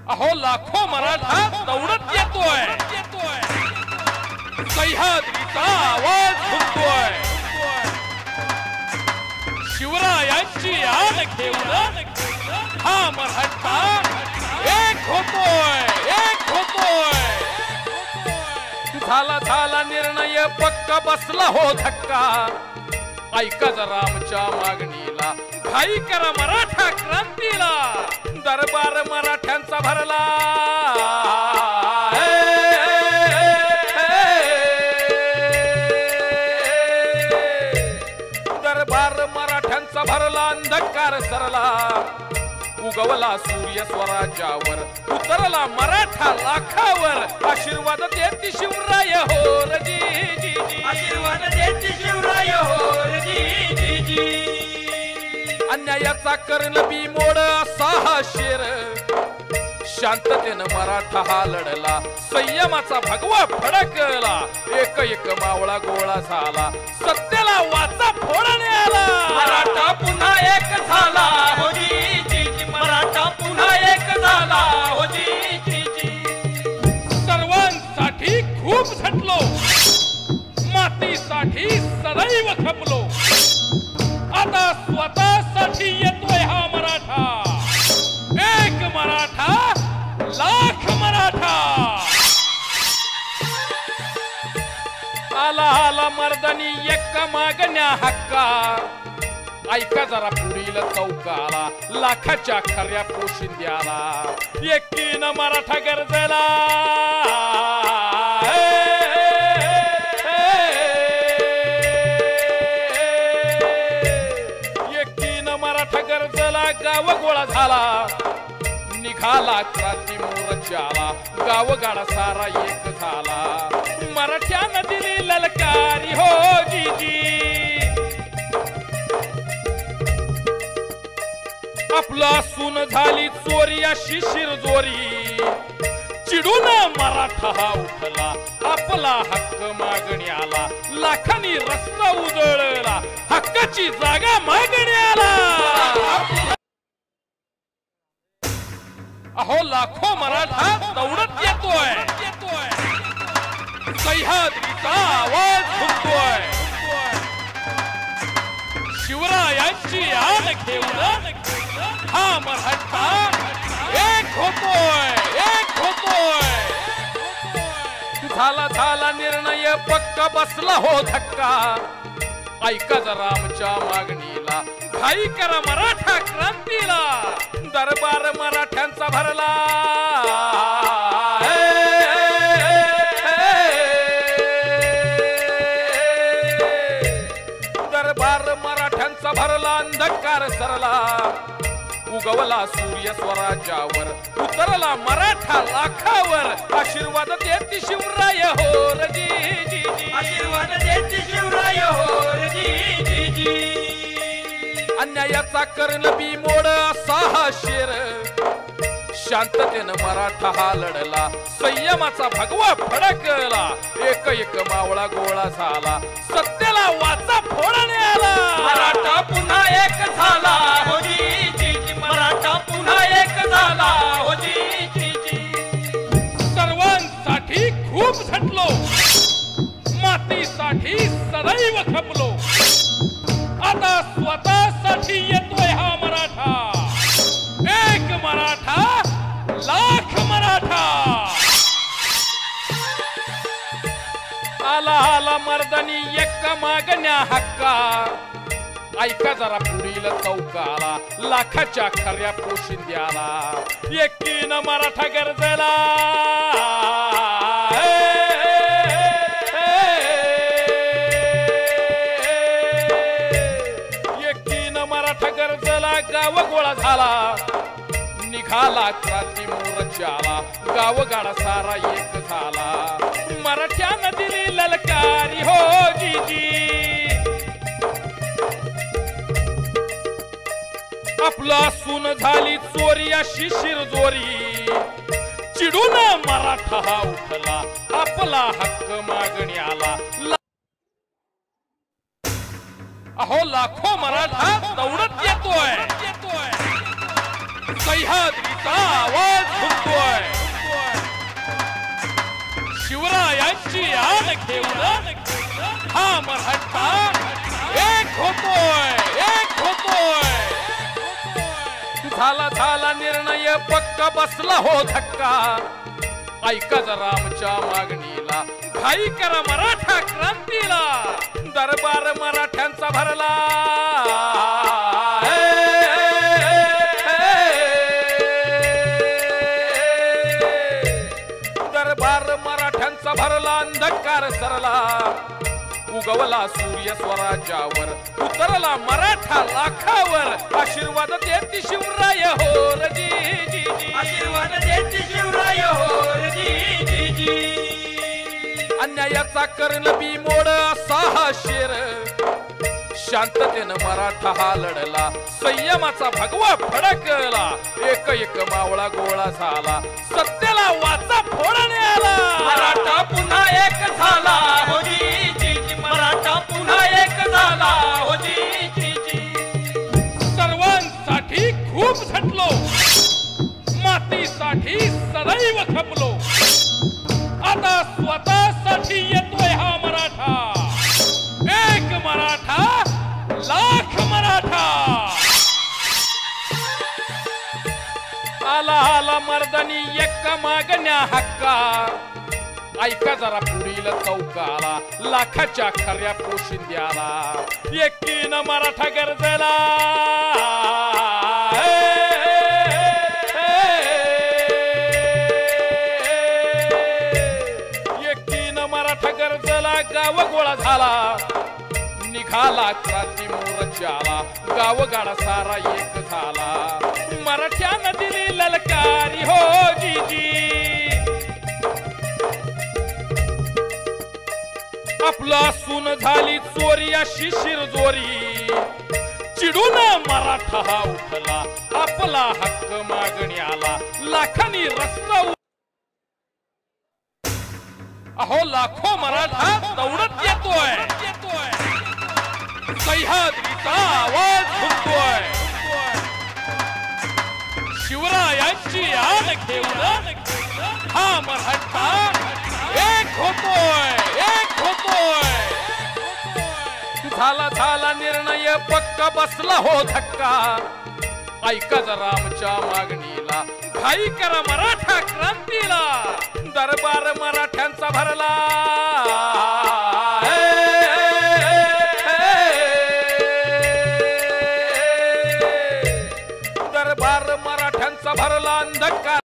अहो लाखो मराठा दौडत येतोय, सह्याद्रीचा आवाज घुमतोय, शिवरायांची आण घेऊन हा मराठा एक होतोय, एक होतोय। झाला झाला निर्णय पक्का, बसला हो धक्का, ऐका जरा आमच्या मागणीला, घाई करा मराठा क्रांतीला, दरबार मराठ्यांचा भरला, दरबार मराठ्यांचा भरला, अंधकार सरला, उगवला सूर्य स्वराज्यावर, उतरला मराठा लाखावर, आशीर्वाद देती शिवराय हो रजी जी जी, आशीर्वाद देती शिवराय हो रजी जी जी। अन्यायाचा कर्ण बी मोड असा हा शेर, शांततेनं मराठा हा लढला, संयमाचा भगवा फडकला, एक एक मावळा गोळा झाला, सत्याला वाचा फोडणे आला, मराठा पुन्हा एक झाला हो जी जी जी, मराठा पुन्हा एक झाला हो जी जी जी। सर्वांसाठी खूप झटलो, मातीसाठी सदैव खपलो, आता स्वतःसाठी येतोय हा मराठा, एक मराठा लाख मराठा। आला आला मर्दानी एका मागण्या हक्का, ऐका जरा पुढील चौकाला, लाखाच्या खऱ्या पोशिंद्याला, एकीनं मराठा गरजेला, एकीनं मराठा गरजेला, गाव गोळा झाला, निघाला क्रांती मोर्चाला, गावगाडा सारा एक झाला, मराठ्यानं दिली ललकारी हो जी जी। आपला सून झाली चोरी अशी शिरजोरी, चिडून मराठा हा उठला, आपला हक्क मागण्याला, लाखांनी रस्ता उजळला, हक्काची जागा मागण्याला। अहो लाखो मराठा दौडत येतोय, सह्याद्रीचा आवाज घुमतोय, शिवरायांची आण घेऊन हा मराठा एक होतोय, एक होतोय। झाला झाला निर्णय पक्का, बसला हो धक्का, ऐका जरा आमच्या मागणीला, घाई करा मराठा क्रांतीला, दरबार मराठ्यांचा भरला, दरबार मराठ्यांचा भरला, अंधकार सरला, उगवला सूर्य स्वराज्यावर, उतरला मराठा लाखावर, आशीर्वाद देती शिवराय हो रजी जी जी, आशीर्वाद देती शिवराय हो रजी जी जी। अन्यायाचा कर्ण बी मोड असा हा शेर, शांततेनं मराठा हा लढला, संयमाचा भगवा फडकला, एक एक मावळा गोळा झाला, सत्याला वाचा फोडणे आला, मराठा पुन्हा एक झाला हो जी जी जी, मराठा पुन्हा एक झाला हो जी जी जी। सर्वांसाठी खूप झटलो, मातीसाठी सदैव खपलो, आता स्वतःसाठी येतोय हा मराठा, एक मराठा लाख मराठा। आला आला मर्दानी एका मागण्या हक्का, ऐका जरा पुढील चौकाला, लाखाच्या खऱ्या पोशिंद्याला, एकीनं मराठा गरजेला, एकीनं मराठा गरजेला, गाव गोळा झाला, निघाला क्रांती मोर्चाला, गावगाडा सारा एक झाला, मराठ्यानं दिली ललकारी हो जी जी। आपला सून झाली चोरी अशी शिरजोरी, चिडून मराठा हा उठला, आपला हक्क मागण्याला, अहो लाखो मराठा दौडत येतोय, सह्याद्रीचा आवाज घुमतोय, शिवरायांची आण घेऊन हा मराठा एक होतोय झाला निर्णय पक्का बसला हो धक्का ऐका जरा आमच्या मागणीला घाई करा मराठा क्रांतीला दरबार मराठ्यांचा भरला दरबार मराठ्यांचा भरला अंधकार सरला उगवला सूर्य स्वराज्यावर उतरला मराठा लाखावर आशीर्वाद देती शिवराय हो रजी जी जी आशीर्वाद देती शिवराय हो रजी जी जी अन्यायाचा कर्णबी मोड असा हा शेर शांततेनं मराठा हा लढला संयमाचा भगवा फडकला एक मावळा गोळा झाला सत्याला वाचा फोडणे आला मराठा पुन्हा एक झाला हो जी जी मराठा पुन्हा एक झाला हो जी जी सर्वांसाठी खूप झटलो मातीसाठी सदैव खपलो आता स्वतःसाठी येतोय हा मराठा एक मराठा लाख मराठा आला मर्दानी एक्का मागण्या हक्का ऐका जरा पुढील चौकाला लाखाच्या खऱ्या पोशिंद्याला एकीनं मराठा गरजेला एकीनं मराठा गरजेला गाव गोळा झाला निघाला क्रांती मोर्चाला गावगाडा सारा एक झाला मराठ्यानं दिली ललकारी हो जी जी आपला सून झाली चोरी अशी शिरजोरी चिडून मराठा हा उठला आपला हक्क मागण्याला लाखांनी रस्ता अहो लाखो मराठा दौडत येतोय सह्याद्रीचा आवाज घुमतोय शिवरायांची आण घेऊन हा मराठा एक होतोय झाला निर्णय पक्का बसला हो धक्का ऐका जरा आमच्या मागणीला घाई करा मराठा क्रांतीला दरबार मराठ्यांचा भरला दरबार मराठ्यांचा भरला अंधकार